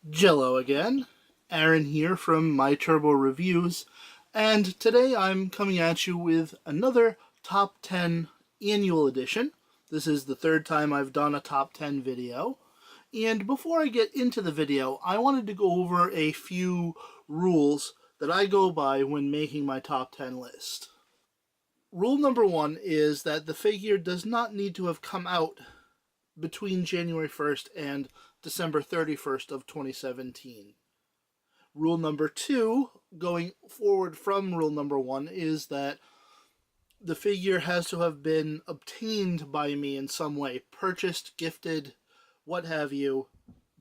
Jello again. Aaron here from My Turbo Reviews, and today I'm coming at you with another Top 10 Annual Edition. This is the third time I've done a Top 10 video, and before I get into the video, I wanted to go over a few rules that I go by when making my Top 10 list. Rule number one is that the figure does not need to have come out between January 1st and December 31st of 2017. Rule number two, going forward from rule number one, is that the figure has to have been obtained by me in some way, purchased, gifted, what have you,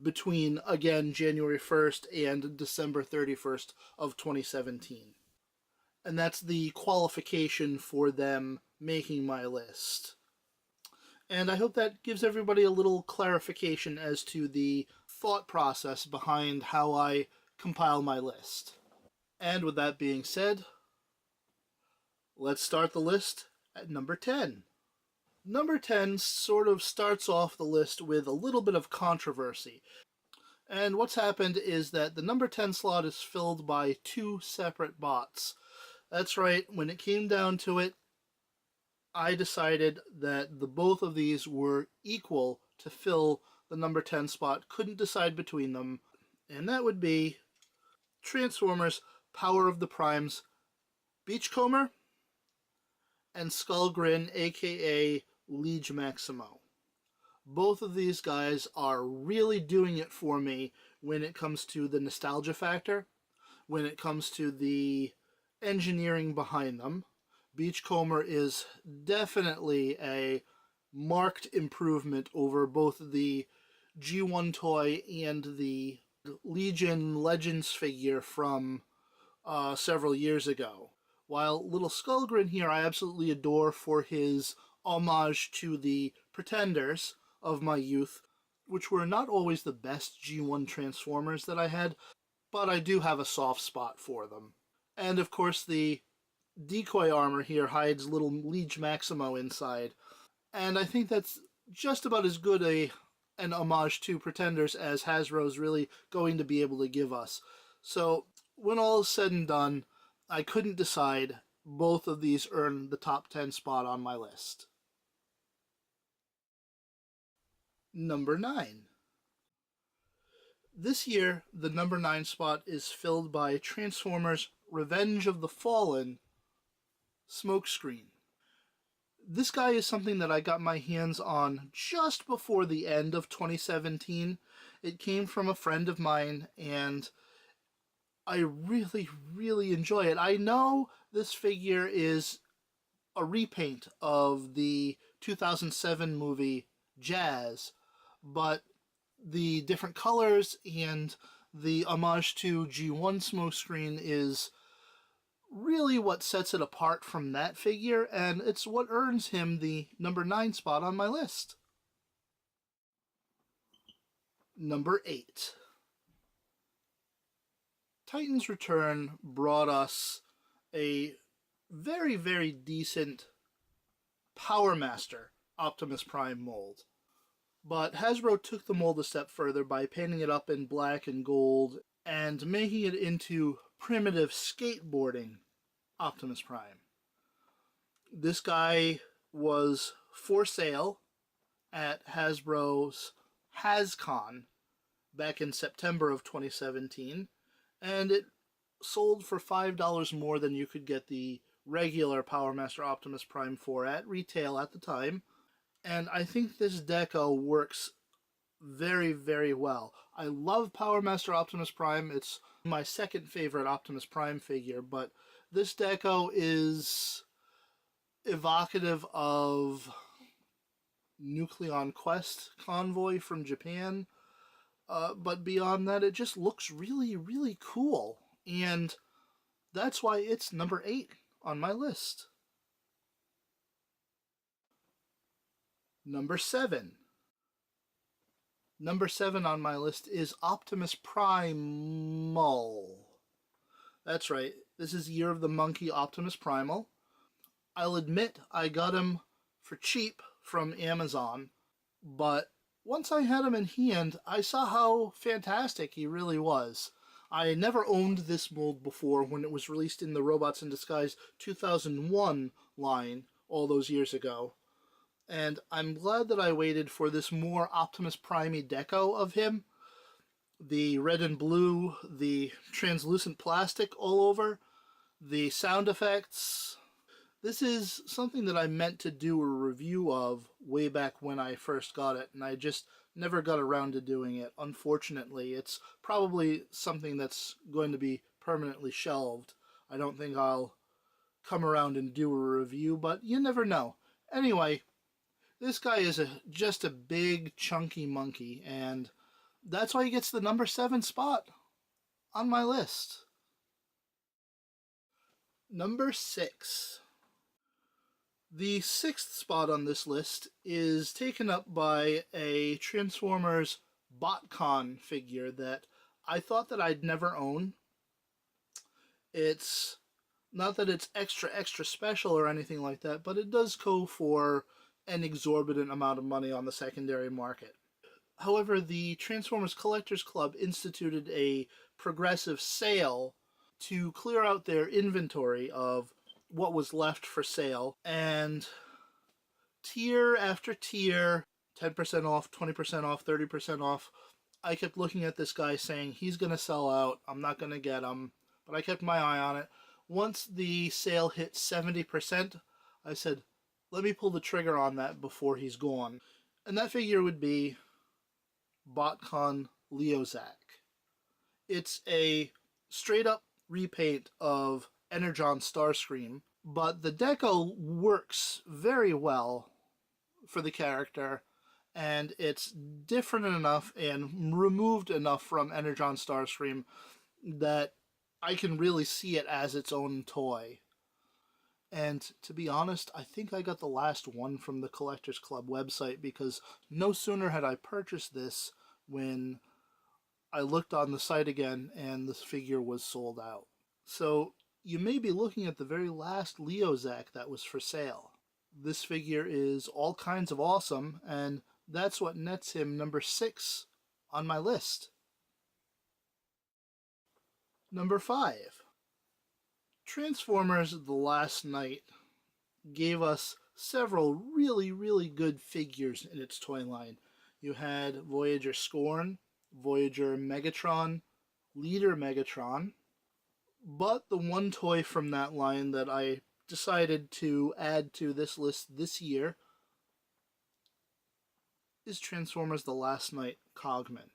between, again, January 1st and December 31st of 2017. And that's the qualification for them making my list. And I hope that gives everybody a little clarification as to the thought process behind how I compile my list. And with that being said, let's start the list at number 10. Number 10 sort of starts off the list with a little bit of controversy. And what's happened is that the number 10 slot is filled by two separate bots. That's right, when it came down to it, I decided that the both of these were equal to fill the number 10 spot, couldn't decide between them, and that would be Transformers Power of the Primes Beachcomber and Skullgrin, aka Liege Maximo. Both of these guys are really doing it for me when it comes to the nostalgia factor, when it comes to the engineering behind them. Beachcomber is definitely a marked improvement over both the G1 toy and the Legion Legends figure from several years ago. While Little Skullgrin here I absolutely adore for his homage to the Pretenders of my youth, which were not always the best G1 Transformers that I had, but I do have a soft spot for them. And of course the decoy armor here hides little Liege Maximo inside, and I think that's just about as good an homage to Pretenders as Hasbro's really going to be able to give us. So when all is said and done, I couldn't decide. Both of these earn the top 10 spot on my list. Number 9. This year, the number 9 spot is filled by Transformers Revenge of the Fallen Smokescreen. This guy is something that I got my hands on just before the end of 2017. It came from a friend of mine, and I really, really enjoy it. I know this figure is a repaint of the 2007 movie Jazz, but the different colors and the homage to G1 Smokescreen is really what sets it apart from that figure, and it's what earns him the number 9 spot on my list. Number 8. Titans Return brought us a very, very decent Power Master Optimus Prime mold. But Hasbro took the mold a step further by painting it up in black and gold and making it into primitive skateboarding Optimus Prime. This guy was for sale at Hasbro's HasCon back in September of 2017, and it sold for $5 more than you could get the regular Power Master Optimus Prime for at retail at the time. And I think this deco works very, very well. I love Power Master Optimus Prime. It's my second favorite Optimus Prime figure, but this deco is evocative of Nucleon Quest Convoy from Japan. But beyond that, it just looks really, really cool. And that's why it's number 8 on my list. Number 7. Number 7 on my list is Optimus Primal. That's right, this is Year of the Monkey Optimus Primal. I'll admit I got him for cheap from Amazon, but once I had him in hand, I saw how fantastic he really was. I never owned this mold before when it was released in the Robots in Disguise 2001 line all those years ago. And I'm glad that I waited for this more Optimus Prime deco of him. The red and blue, the translucent plastic all over, the sound effects. This is something that I meant to do a review of way back when I first got it, and I just never got around to doing it. Unfortunately, it's probably something that's going to be permanently shelved. I don't think I'll come around and do a review, but you never know. Anyway, this guy is just a big, chunky monkey, and that's why he gets the number 7 spot on my list. Number 6. The 6th spot on this list is taken up by a Transformers BotCon figure that I thought that I'd never own. It's not that it's extra special or anything like that, but it does go for an exorbitant amount of money on the secondary market. However, the Transformers Collectors Club instituted a progressive sale to clear out their inventory of what was left for sale, and tier after tier, 10% off, 20% off, 30% off, I kept looking at this guy saying, he's going to sell out, I'm not going to get him, but I kept my eye on it. Once the sale hit 70%, I said, let me pull the trigger on that before he's gone. And that figure would be BotCon Leozak. It's a straight up repaint of Energon Starscream, but the deco works very well for the character, and it's different enough and removed enough from Energon Starscream that I can really see it as its own toy. And to be honest, I think I got the last one from the Collectors Club website, because no sooner had I purchased this when I looked on the site again and this figure was sold out. So you may be looking at the very last Leozak that was for sale. This figure is all kinds of awesome, and that's what nets him number 6 on my list. Number 5. Transformers The Last Knight gave us several really good figures in its toy line. You had Voyager Scorn, Voyager Megatron, Leader Megatron, but the one toy from that line that I decided to add to this list this year is Transformers The Last Knight Cogman.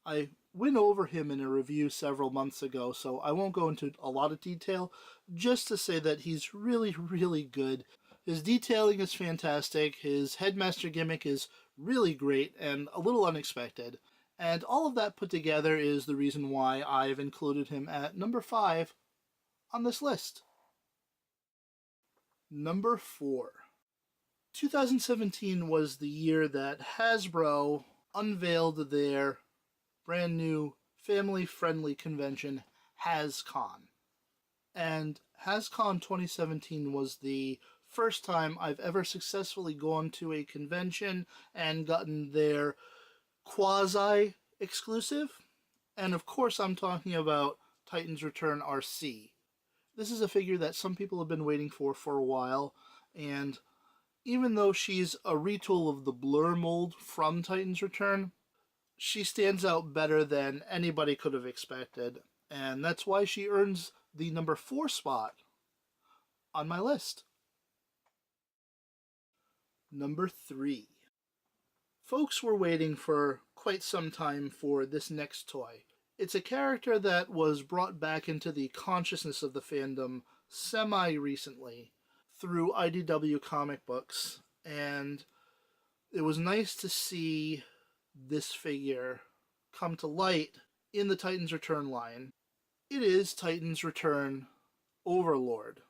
I went over him in a review several months ago, so I won't go into a lot of detail, just to say that he's really good. His detailing is fantastic, his headmaster gimmick is really great and a little unexpected, and all of that put together is the reason why I've included him at number 5 on this list. Number 4. 2017 was the year that Hasbro unveiled their brand new family-friendly convention, HasCon. And HasCon 2017 was the first time I've ever successfully gone to a convention and gotten their quasi-exclusive. And of course I'm talking about Titans Return RC. This is a figure that some people have been waiting for a while, and even though she's a retool of the Blur mold from Titans Return, she stands out better than anybody could have expected, and that's why she earns the number 4 spot on my list. Number 3. Folks were waiting for quite some time for this next toy. It's a character that was brought back into the consciousness of the fandom semi-recently through IDW comic books, and it was nice to see this figure come to light in the Titans Return line. It is Titans Return Overlord.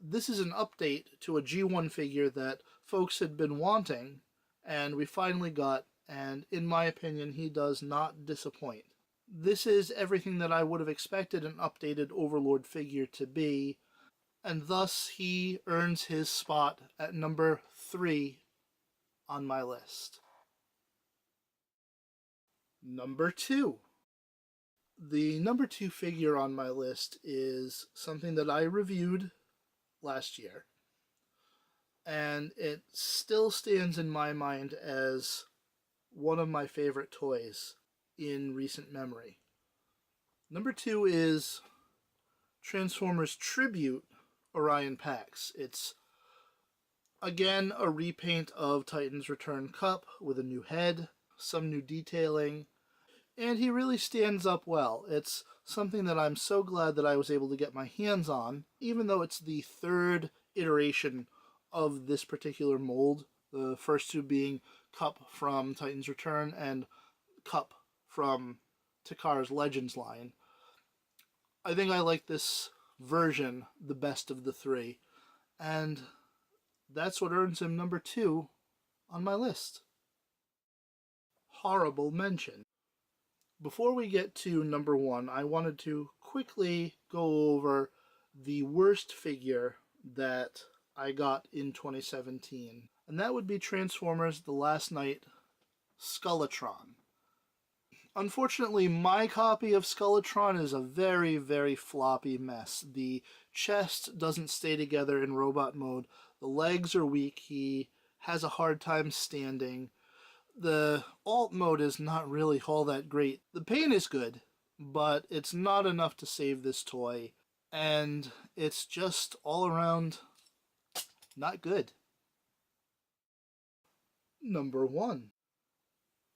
This is an update to a G1 figure that folks had been wanting, and we finally got, and in my opinion, he does not disappoint. This is everything that I would have expected an updated Overlord figure to be, and thus he earns his spot at number 3 on my list. Number 2. The number 2 figure on my list is something that I reviewed last year, and it still stands in my mind as one of my favorite toys in recent memory. Number 2 is Transformers Tribute Orion Pax. It's again a repaint of Titan's Return Kup with a new head, some new detailing, and he really stands up well. It's something that I'm so glad that I was able to get my hands on, even though it's the third iteration of this particular mold, the first two being Kup from Titan's Return and Kup from Takar's Legends line. I think I like this version the best of the three, and that's what earns him number 2 on my list. Horrible mention. Before we get to number 1, I wanted to quickly go over the worst figure that I got in 2017, and that would be Transformers The Last Knight Skeletron. Unfortunately, my copy of Skeletron is a very, very floppy mess. The chest doesn't stay together in robot mode, the legs are weak, he has a hard time standing. The alt mode is not really all that great. The paint is good, but it's not enough to save this toy, and it's just all around not good. Number 1.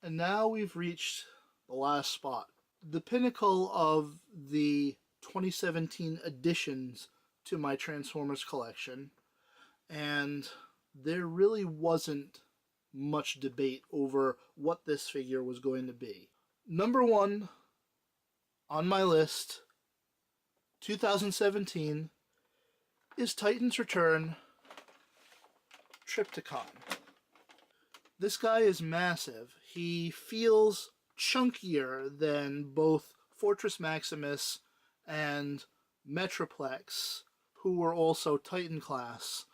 And now we've reached the last spot. The pinnacle of the 2017 additions to my Transformers collection, and there really wasn't much debate over what this figure was going to be. Number 1 on my list, 2017, is Titan's Return Trypticon. This guy is massive. He feels chunkier than both Fortress Maximus and Metroplex, who were also Titan class.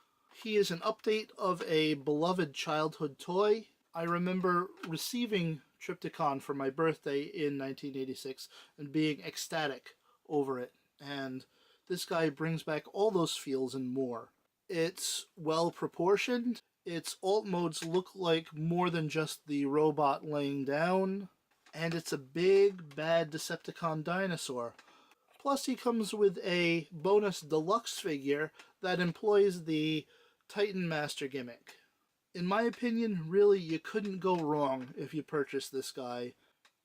He is an update of a beloved childhood toy. I remember receiving Trypticon for my birthday in 1986 and being ecstatic over it, and this guy brings back all those feels and more. It's well proportioned. Its alt modes look like more than just the robot laying down, and it's a big, bad Decepticon dinosaur. Plus he comes with a bonus deluxe figure that employs the Titan Master gimmick. In my opinion, really, you couldn't go wrong if you purchased this guy,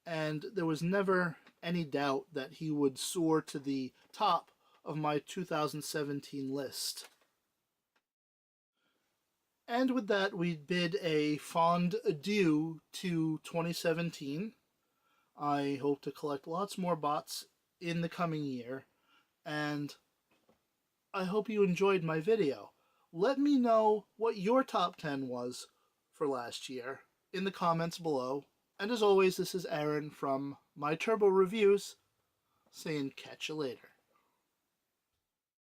and there was never any doubt that he would soar to the top of my 2017 list. And with that, we bid a fond adieu to 2017. I hope to collect lots more bots in the coming year, and I hope you enjoyed my video. Let me know what your top 10 was for last year in the comments below. And as always, this is Aaron from My Turbo Reviews, saying catch you later.